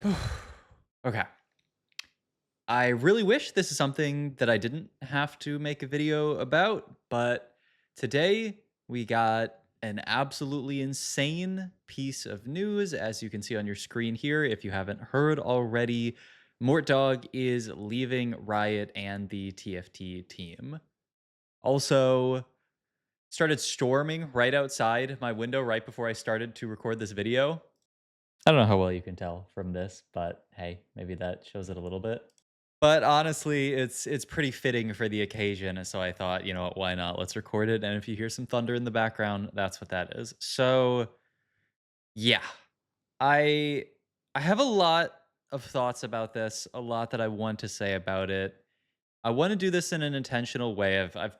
Okay. I really wish this is something that I didn't have to make a video about, but today we got an absolutely insane piece of news. As you can see on your screen here, if you haven't heard already, Mortdog is leaving Riot and the TFT team. Also, started storming right outside my window right before I started to record this video. I don't know how well you can tell from this, but hey, maybe that shows it a little bit. But honestly, it's pretty fitting for the occasion, and so I thought, you know what, why not? Let's record it, and if you hear some thunder in the background, that's what that is. So, yeah. I I have a lot of thoughts about this, a lot that I want to say about it. I want to do this in an intentional way. I've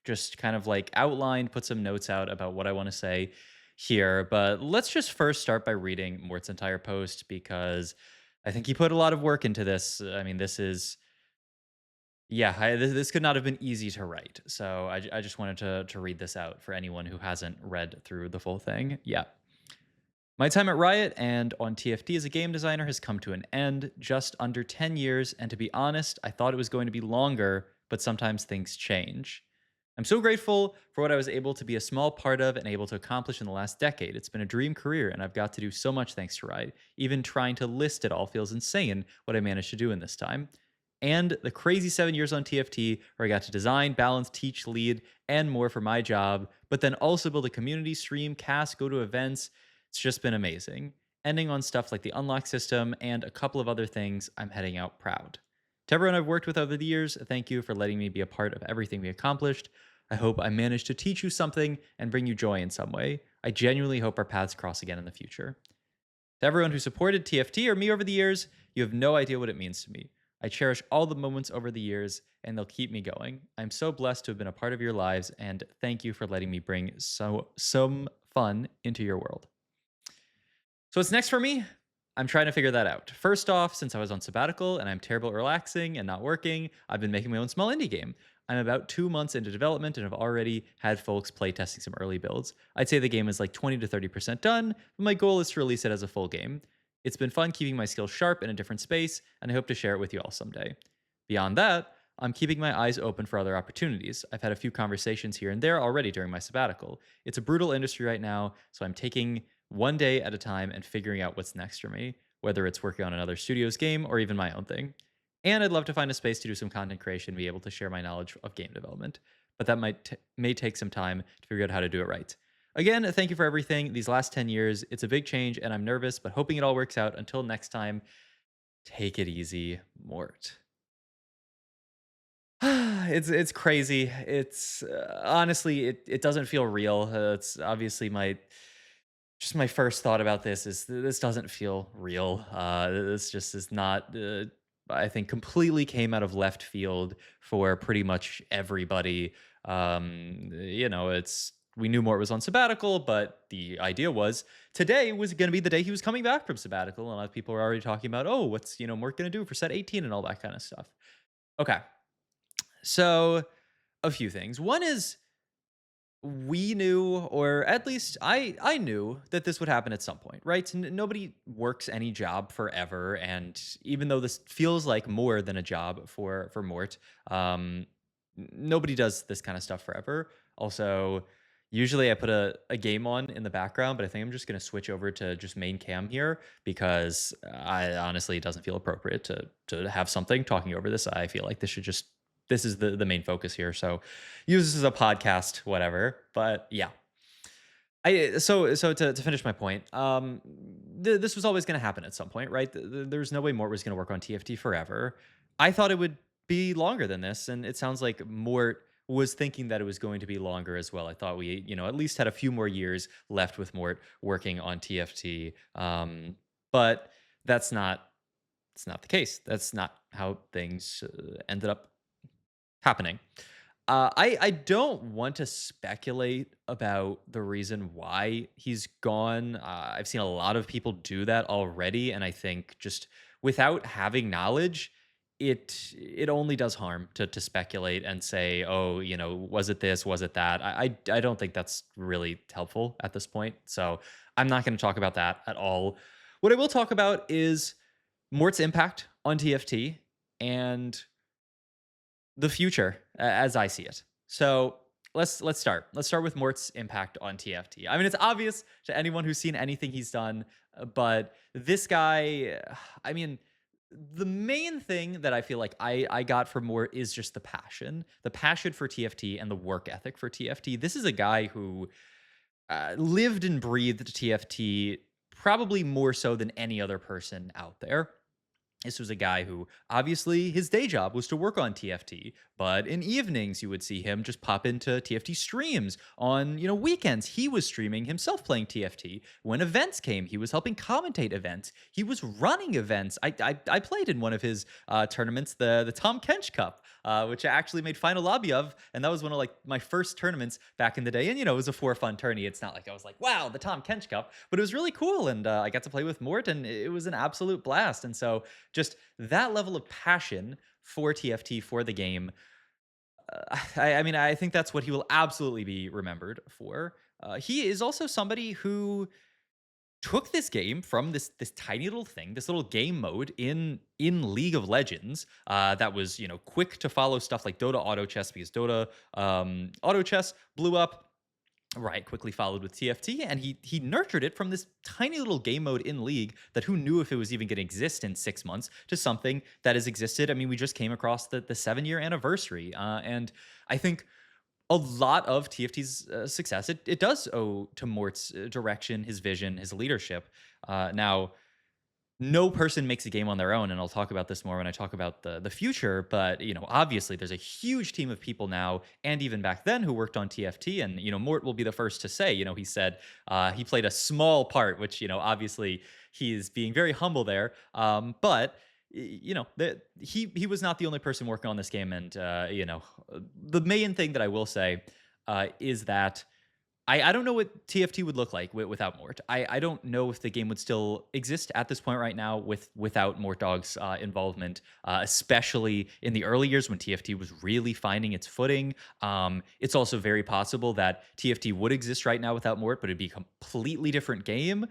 just kind of like outlined, put some notes out about what I want to say here, but let's just first start by reading Mort's entire post because I think he put a lot of work into this. I mean, this is yeah, this could not have been easy to write. So I just wanted to read this out for anyone who hasn't read through the full thing. Yeah. My time at Riot and on TFT as a game designer has come to an end, just under 10 years, and to be honest, I thought it was going to be longer, but sometimes things change. I'm so grateful for what I was able to be a small part of and able to accomplish in the last decade. It's been a dream career, and I've got to do so much thanks to Riot. Even trying to list it all feels insane what I managed to do in this time. And the crazy 7 years on TFT, where I got to design, balance, teach, lead, and more for my job, but then also build a community, stream, cast, go to events. It's just been amazing. Ending on stuff like the unlock system and a couple of other things, I'm heading out proud. To everyone I've worked with over the years, thank you for letting me be a part of everything we accomplished. I hope I managed to teach you something and bring you joy in some way. I genuinely hope our paths cross again in the future. To everyone who supported TFT or me over the years, you have no idea what it means to me. I cherish all the moments over the years, and they'll keep me going. I'm so blessed to have been a part of your lives, and thank you for letting me bring some fun into your world. So what's next for me? I'm trying to figure that out. First off, since I was on sabbatical and I'm terrible at relaxing and not working, I've been making my own small indie game. I'm about 2 months into development and have already had folks play testing some early builds. I'd say the game is like 20 to 30% done, but my goal is to release it as a full game. It's been fun keeping my skills sharp in a different space, and I hope to share it with you all someday. Beyond that, I'm keeping my eyes open for other opportunities. I've had a few conversations here and there already during my sabbatical. It's a brutal industry right now, so I'm taking one day at a time and figuring out what's next for me, whether it's working on another studio's game or even my own thing. And I'd love to find a space to do some content creation and be able to share my knowledge of game development. But that may take some time to figure out how to do it right. Again, thank you for everything. These last 10 years, it's a big change and I'm nervous, but hoping it all works out. Until next time, take it easy, Mort. It's crazy. It's honestly, it doesn't feel real. It's obviously my first thought about this is this doesn't feel real. This just is not. I think completely came out of left field for pretty much everybody. It's we knew Mort was on sabbatical, but the idea was today was going to be the day he was coming back from sabbatical, and a lot of people were already talking about, oh, what's Mort going to do for set 18 and all that kind of stuff. Okay, so a few things. One is we knew, or at least I knew that this would happen at some point, right? Nobody works any job forever, and even though this feels like more than a job for Mort, nobody does this kind of stuff forever. Also, usually I put a game on in the background, but I think I'm just going to switch over to just main cam here because I honestly it doesn't feel appropriate to have something talking over this. I feel like this is the main focus here. So use this as a podcast, whatever. But yeah. To finish my point, this was always going to happen at some point, right? There's no way Mort was going to work on TFT forever. I thought it would be longer than this, and it sounds like Mort was thinking that it was going to be longer as well. I thought we, at least had a few more years left with Mort working on TFT. But that's not it's not the case. That's not how things ended up happening. I don't want to speculate about the reason why he's gone. I've seen a lot of people do that already, and I think just without having knowledge, it only does harm to speculate and say, oh, was it this, was it that? I don't think that's really helpful at this point. So I'm not going to talk about that at all. What I will talk about is Mort's impact on TFT and the future as I see it. So let's start. Let's start with Mort's impact on TFT. I mean, it's obvious to anyone who's seen anything he's done, but this guy, I mean, the main thing that I feel like I got from Mort is just the passion for TFT and the work ethic for TFT. This is a guy who lived and breathed TFT probably more so than any other person out there. This was a guy who obviously his day job was to work on TFT, but in evenings you would see him just pop into TFT streams. On, weekends, he was streaming himself playing TFT. When events came, he was helping commentate events. He was running events. I played in one of his tournaments, the Tom Kench Cup, which I actually made final lobby of, and that was one of like my first tournaments back in the day. And it was a for fun tourney. It's not like I was like, wow, the Tom Kench Cup, but it was really cool, and I got to play with Mort, and it was an absolute blast. And so just that level of passion for TFT, for the game, I mean, I think that's what he will absolutely be remembered for. He is also somebody who took this game from this tiny little thing, this little game mode in League of Legends, that was quick to follow stuff like Dota Auto Chess, because Dota Auto Chess blew up. Right, quickly followed with TFT, and he nurtured it from this tiny little game mode in League that who knew if it was even going to exist in 6 months, to something that has existed. I mean, we just came across the 7 year anniversary, and I think a lot of TFT's success, it does owe to Mort's direction, his vision, his leadership. Now, no person makes a game on their own, and I'll talk about this more when I talk about the future. But obviously, there's a huge team of people now, and even back then, who worked on TFT. And Mort will be the first to say, he said he played a small part, which obviously he's being very humble there. But he was not the only person working on this game, and the main thing that I will say is that I don't know what TFT would look like without Mort. I don't know if the game would still exist at this point right now without Mortdog's involvement, especially in the early years when TFT was really finding its footing. It's also very possible that TFT would exist right now without Mort, but it'd be a completely different game.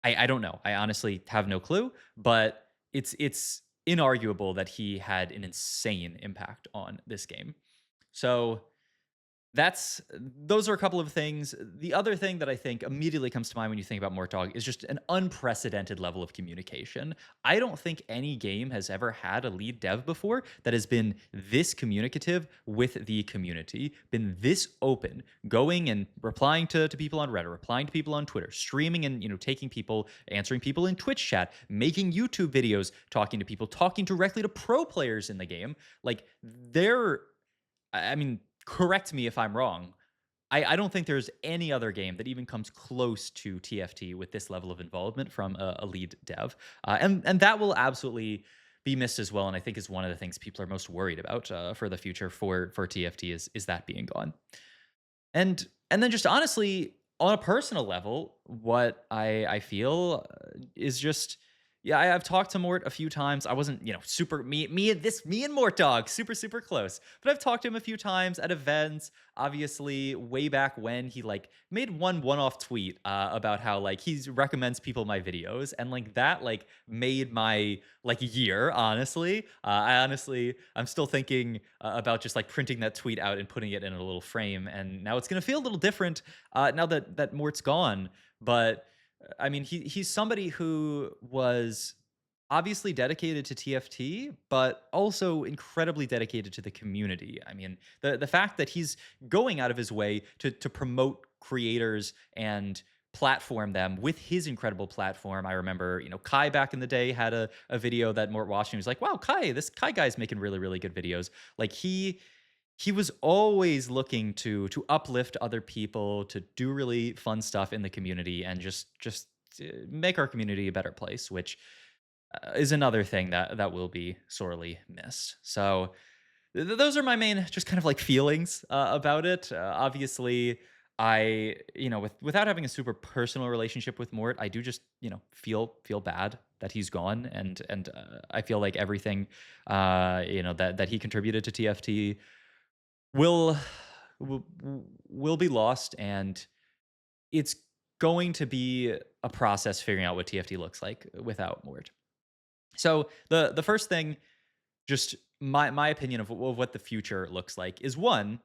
I don't know. I honestly have no clue, but it's inarguable that he had an insane impact on this game. So those are a couple of things. The other thing that I think immediately comes to mind when you think about Mortdog is just an unprecedented level of communication. I don't think any game has ever had a lead dev before that has been this communicative with the community, been this open, going and replying to people on Reddit, replying to people on Twitter, streaming and taking people, answering people in Twitch chat, making YouTube videos, talking to people, talking directly to pro players in the game. Like I mean, correct me if I'm wrong. I don't think there's any other game that even comes close to TFT with this level of involvement from a lead dev, and that will absolutely be missed as well. And I think is one of the things people are most worried about for the future for TFT is that being gone. And then just honestly, on a personal level, what I feel is just, yeah, I've talked to Mort a few times. I wasn't, super me and Mort Dog, super close. But I've talked to him a few times at events. Obviously, way back when he like made one-off tweet about how like he recommends people my videos, and like that like made my like year. Honestly, I'm still thinking about just like printing that tweet out and putting it in a little frame. And now it's gonna feel a little different now that Mort's gone, but. I mean, he's somebody who was obviously dedicated to TFT, but also incredibly dedicated to the community. I mean, the fact that he's going out of his way to promote creators and platform them with his incredible platform. I remember, Kai back in the day had a video that Mort watched and he was like, wow, this Kai guy's making really good videos. Like he was always looking to uplift other people, to do really fun stuff in the community, and just make our community a better place, which is another thing that will be sorely missed. So those are my main just kind of like feelings about it. Obviously, without having a super personal relationship with Mort, I do just feel bad that he's gone, and I feel like everything that he contributed to TFT will will will be lost, and it's going to be a process figuring out what TFT looks like without Mort. So the first thing, just my opinion of what the future looks like is one,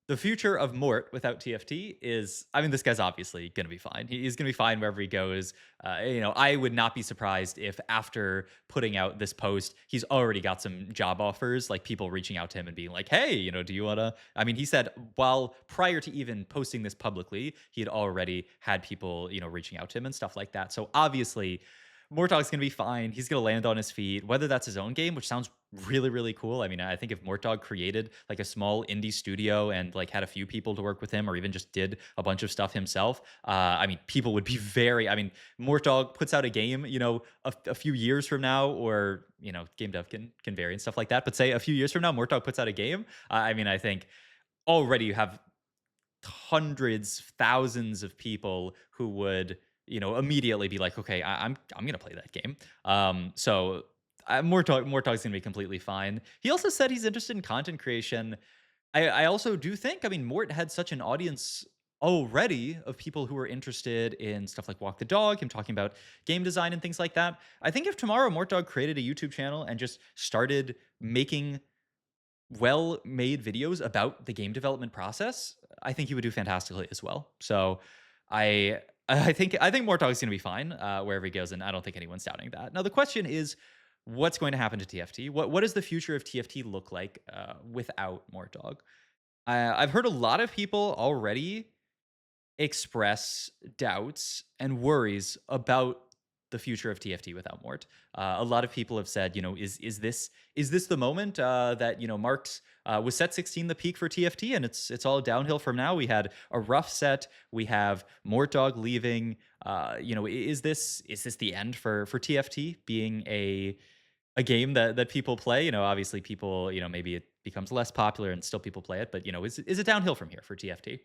the future of Mort without TFT is, I mean, this guy's obviously going to be fine. He's going to be fine wherever he goes. I would not be surprised if after putting out this post, he's already got some job offers, like people reaching out to him and being like, hey, do you want to? I mean, he said, while prior to even posting this publicly, he had already had people, reaching out to him and stuff like that. So obviously, Mortog's gonna be fine. He's gonna land on his feet, whether that's his own game, which sounds really, really cool. I mean, I think if Mortdog created like a small indie studio and like had a few people to work with him, or even just did a bunch of stuff himself, I mean, people would be very. I mean, Mortdog puts out a game, a few years from now, or game dev can vary and stuff like that. But say a few years from now, Mortdog puts out a game. I mean, I think already you have hundreds, thousands of people who would, immediately be like, okay, I'm gonna play that game. So more talk's gonna be completely fine. He also said he's interested in content creation. I also do think, I mean, Mort had such an audience already of people who were interested in stuff like Walk the Dog, him talking about game design and things like that. I think if tomorrow Mortdog created a YouTube channel and just started making well-made videos about the game development process, I think he would do fantastically as well. So I I think Mortog is going to be fine wherever he goes, and I don't think anyone's doubting that. Now the question is, what's going to happen to TFT? What does the future of TFT look like without Mortog? I've heard a lot of people already express doubts and worries about the future of TFT without Mort. A lot of people have said, is this the moment that marks was set 16 the peak for TFT, and it's all downhill from now. We had a rough set. We have Mortdog leaving. Is this the end for TFT being a game that people play? Obviously people, maybe it becomes less popular and still people play it, but is it downhill from here for TFT?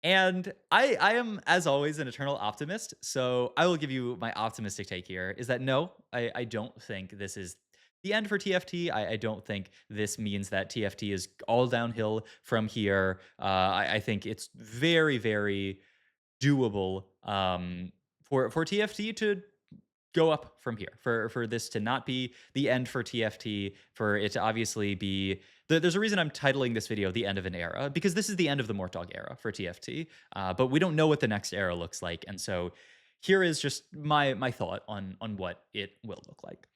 And I am, as always, an eternal optimist. So I will give you my optimistic take here is that no, I don't think this is the end for TFT. I don't think this means that TFT is all downhill from here. I think it's very, very doable for TFT to go up from here, for this to not be the end for TFT, for it to obviously be there's a reason I'm titling this video "The End of an Era," because this is the end of the Mortdog era for TFT. But we don't know what the next era looks like, and so here is just my thought on what it will look like.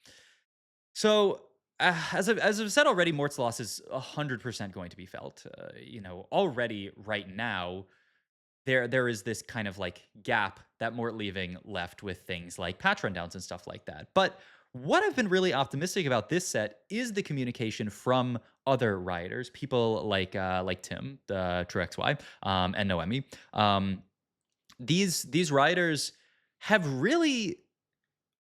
So as I've said already, Mort's loss is 100% going to be felt. Already right now there is this kind of like gap that Mort leaving left with things like patch rundowns and stuff like that. But what I've been really optimistic about this set is the communication from other writers, people like Tim, the True XY, and Noemi. These writers have really,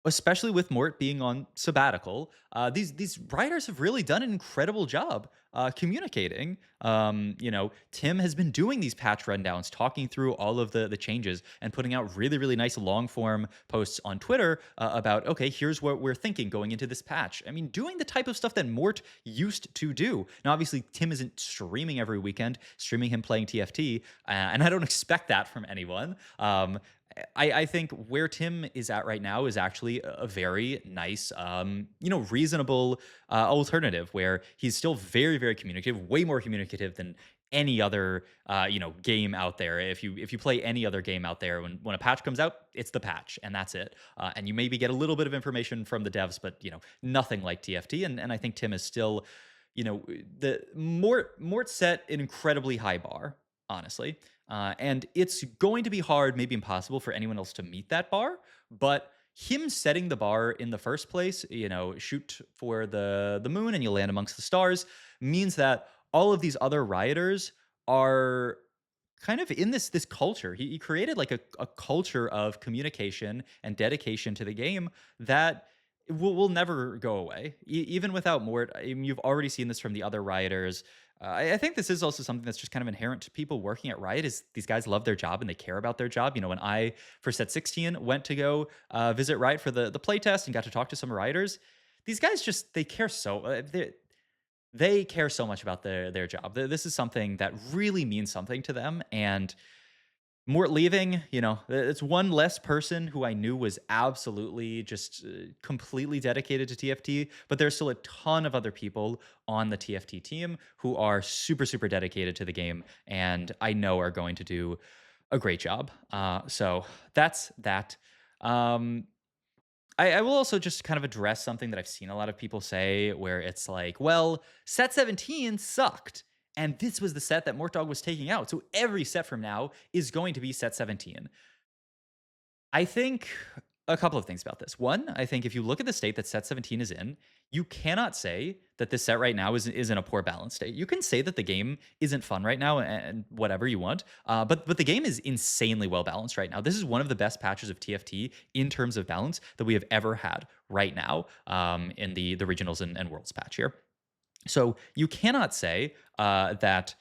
especially with Mort being on sabbatical, these writers have really done an incredible job communicating. Tim has been doing these patch rundowns, talking through all of the changes, and putting out really, really nice long form posts on Twitter about, okay, here's what we're thinking going into this patch. I mean, doing the type of stuff that Mort used to do. Now, obviously, Tim isn't streaming every weekend, streaming him playing TFT, and I don't expect that from anyone. I think where Tim is at right now is actually a very nice, reasonable alternative where he's still very, very communicative, way more communicative than any other, game out there. If you play any other game out there, when a patch comes out, it's the patch and that's it. And you maybe get a little bit of information from the devs, but nothing like TFT. And I think Tim is still, the Mort set an incredibly high bar, honestly. And it's going to be hard, maybe impossible for anyone else to meet that bar. But him setting the bar in the first place, shoot for the moon and you land amongst the stars, means that all of these other rioters are kind of in this culture. He created like a culture of communication and dedication to the game that will never go away, even without Mort. I mean, you've already seen this from the other rioters. I think this is also something that's just kind of inherent to people working at Riot is these guys love their job and they care about their job. When I for set 16 went to go visit Riot for the playtest and got to talk to some rioters, these guys just they care so they care so much about their job. This is something that really means something to them, and Mort leaving, it's one less person who I knew was absolutely just completely dedicated to TFT, but there's still a ton of other people on the TFT team who are super, super dedicated to the game and I know are going to do a great job. So that's that. Um, I will also just kind of address something that I've seen a lot of people say where it's like, well, set 17 sucked. And this was the set that Mortdog was taking out. So every set from now is going to be set 17. I think a couple of things about this. One, I think if you look at the state that set 17 is in, you cannot say that this set right now is in a poor balance state. You can say that the game isn't fun right now and whatever you want, but the game is insanely well balanced right now. This is one of the best patches of TFT in terms of balance that we have ever had right now in the regionals and worlds patch here. So you cannot say that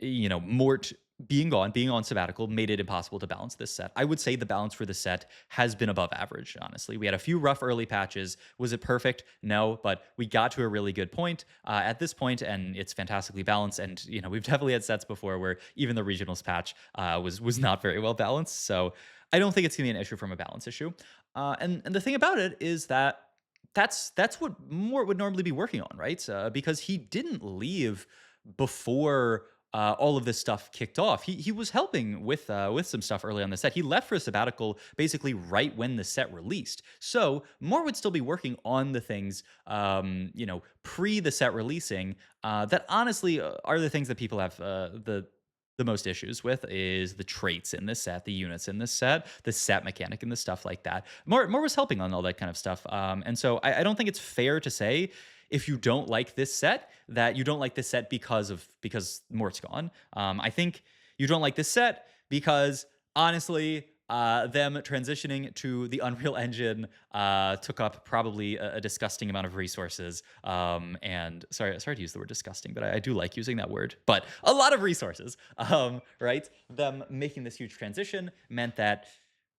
Mort being gone, being on sabbatical, made it impossible to balance this set. I would say the balance for the set has been above average, honestly. We had a few rough early patches. Was it perfect? No, but we got to a really good point at this point, and it's fantastically balanced. And, we've definitely had sets before where even the regionals patch was not very well balanced. So I don't think it's going to be an issue from a balance issue. And the thing about it is that that's what Mort would normally be working on, right? Because he didn't leave before all of this stuff kicked off. He was helping with some stuff early on the set. He left for a sabbatical basically right when the set released. So Moore would still be working on the things, pre the set releasing. That honestly are the things that people have the most issues with is the traits in this set, the units in this set, the set mechanic, and the stuff like that. More was helping on all that kind of stuff, and so I don't think it's fair to say if you don't like this set that you don't like this set because Mort's gone. I think you don't like this set because honestly, them transitioning to the Unreal Engine took up probably a disgusting amount of resources. And sorry to use the word disgusting, but I do like using that word. But a lot of resources, right? Them making this huge transition meant that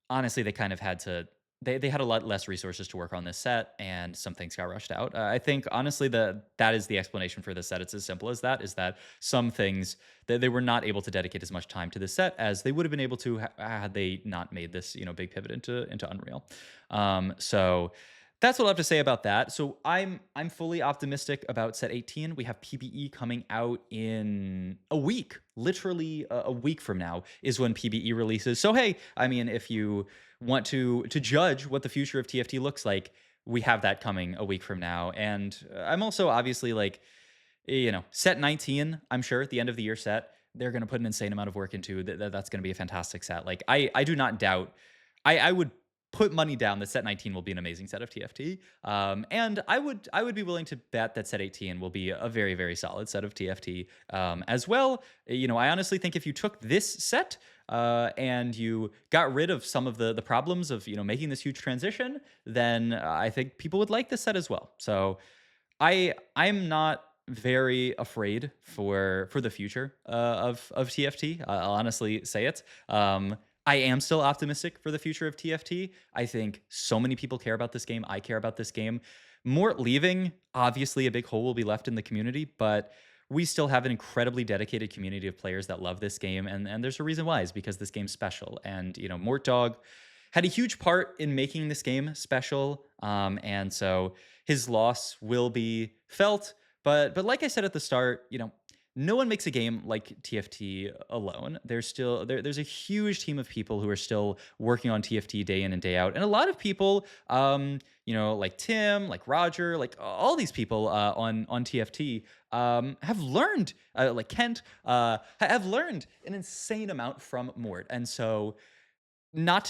honestly they kind of had to they had a lot less resources to work on this set and some things got rushed out. I think honestly that is the explanation for this set. It's as simple as that, is that some things that they were not able to dedicate as much time to this set as they would have been able to had they not made this big pivot into Unreal. So that's what I have to say about that. So I'm fully optimistic about set 18. We have PBE coming out in a week. Literally a week from now is when PBE releases. So hey, I mean, if you want to judge what the future of TFT looks like, we have that coming a week from now. And I'm also obviously like, set 19, I'm sure at the end of the year set, they're going to put an insane amount of work into that's going to be a fantastic set. Like I do not doubt, I would put money down that set 19 will be an amazing set of TFT. And I would be willing to bet that set 18 will be a very, very solid set of TFT as well. I honestly think if you took this set and you got rid of some of the problems of making this huge transition, then I think people would like this set as well. So I'm not very afraid for the future of TFT. I'll honestly say it. I am still optimistic for the future of TFT. I think so many people care about this game. I care about this game. Mort leaving, obviously, a big hole will be left in the community, but we still have an incredibly dedicated community of players that love this game, and there's a reason why. Is because this game's special, and Mortdog had a huge part in making this game special, and so his loss will be felt. But like I said at the start, no one makes a game like TFT alone. There's a huge team of people who are still working on TFT day in and day out, and a lot of people, like Tim, like Roger, like all these people on TFT have learned, like Kent, have learned an insane amount from Mort, and so not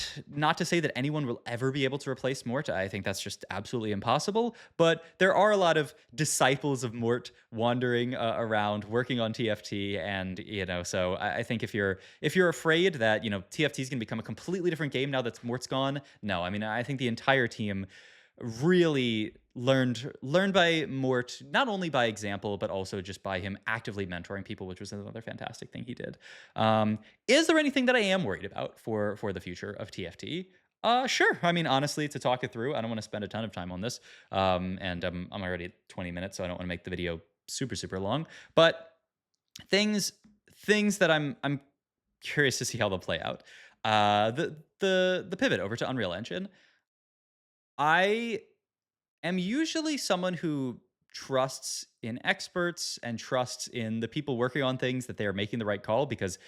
to say that anyone will ever be able to replace Mort. I think that's just absolutely impossible. But there are a lot of disciples of Mort wandering around, working on TFT, and so I think if you're afraid that TFT is going to become a completely different game now that Mort's gone, no. I mean, I think the entire team really learned by Mort, not only by example, but also just by him actively mentoring people, which was another fantastic thing he did. Is there anything that I am worried about for the future of TFT? Sure. I mean, honestly, to talk it through, I don't want to spend a ton of time on this. And I'm already at 20 minutes, so I don't want to make the video super, super long. But things that I'm curious to see how they'll play out. The pivot over to Unreal Engine. I am usually someone who trusts in experts and trusts in the people working on things that they are making the right call because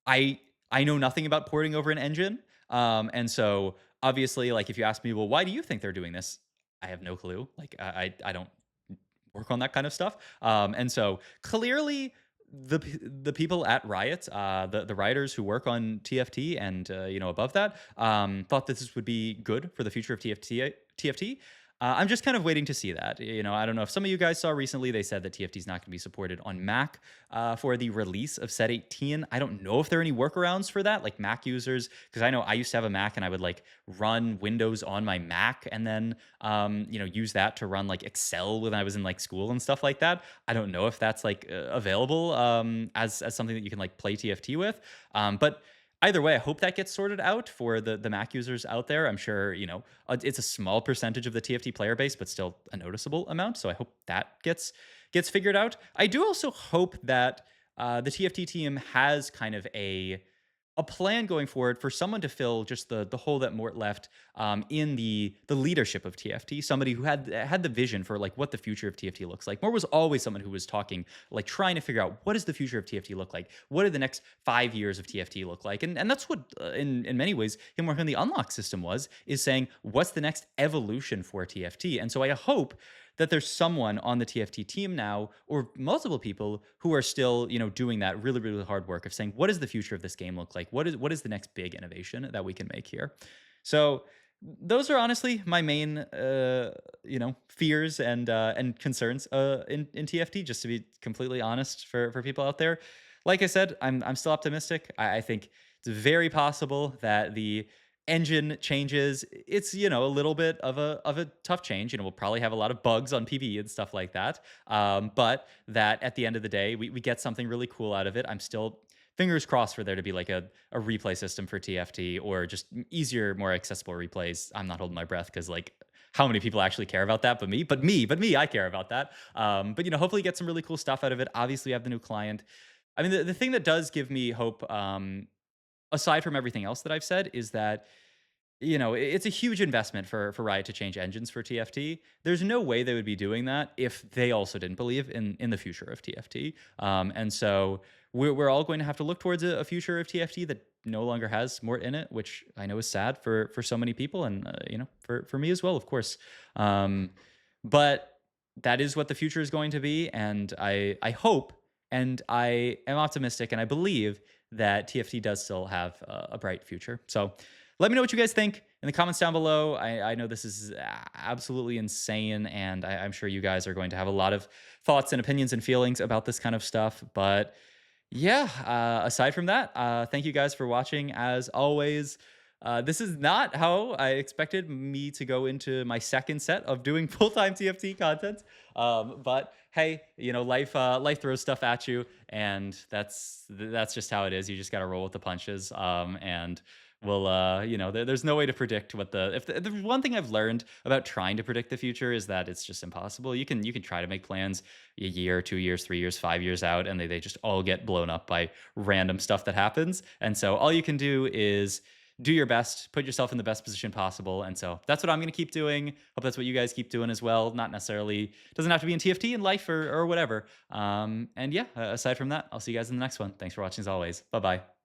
I I know nothing about porting over an engine. And so obviously, like if you ask me, well, why do you think they're doing this? I have no clue. Like I don't work on that kind of stuff. And so clearly, the people at Riot, the writers who work on TFT and above that, thought this would be good for the future of TFT. I'm just kind of waiting to see that. I don't know if some of you guys saw recently, they said that TFT is not going to be supported on Mac for the release of Set 18. I don't know if there are any workarounds for that, like Mac users, because I know I used to have a Mac and I would like run Windows on my Mac and then use that to run like Excel when I was in like school and stuff like that. I don't know if that's like available as something that you can like play TFT with. But either way, I hope that gets sorted out for the Mac users out there. I'm sure it's a small percentage of the TFT player base, but still a noticeable amount. So I hope that gets figured out. I do also hope that the TFT team has kind of a plan going forward for someone to fill just the hole that Mort left in the leadership of TFT. Somebody who had the vision for like what the future of TFT looks like. Mort was always someone who was talking, like trying to figure out what does the future of TFT look like. What do the next 5 years of TFT look like? And that's what in many ways him working on the unlock system is saying what's the next evolution for TFT. And so I hope that there's someone on the TFT team now, or multiple people who are still, doing that really, really hard work of saying, what does the future of this game look like? What is the next big innovation that we can make here? So those are honestly my main, fears and concerns in TFT. Just to be completely honest, for people out there, like I said, I'm still optimistic. I think it's very possible that the engine changes. It's a little bit of a tough change. We'll probably have a lot of bugs on PvE and stuff like that. But that at the end of the day, we get something really cool out of it. I'm still fingers crossed for there to be like a replay system for TFT or just easier, more accessible replays. I'm not holding my breath because like how many people actually care about that but me, I care about that. But hopefully get some really cool stuff out of it. Obviously, we have the new client. I mean, the thing that does give me hope, aside from everything else that I've said, is that it's a huge investment for Riot to change engines for TFT. There's no way they would be doing that if they also didn't believe in the future of TFT. And so we're all going to have to look towards a future of TFT that no longer has Mort in it, which I know is sad for so many people, and for me as well, of course. But that is what the future is going to be, and I hope and I am optimistic, and I believe that TFT does still have a bright future. So let me know what you guys think in the comments down below. I know this is absolutely insane, and I'm sure you guys are going to have a lot of thoughts and opinions and feelings about this kind of stuff. But yeah, aside from that, thank you guys for watching. As always, this is not how I expected me to go into my second set of doing full-time TFT content. But hey, life throws stuff at you, and that's just how it is. You just got to roll with the punches. And well, there's no way to predict if there's one thing I've learned about trying to predict the future is that it's just impossible. You can try to make plans a year, 2 years, 3 years, 5 years out, and they just all get blown up by random stuff that happens. And so all you can do is do your best, put yourself in the best position possible. And so that's what I'm going to keep doing. Hope that's what you guys keep doing as well. Not necessarily, doesn't have to be in TFT, in life or whatever. And yeah, aside from that, I'll see you guys in the next one. Thanks for watching as always. Bye-bye.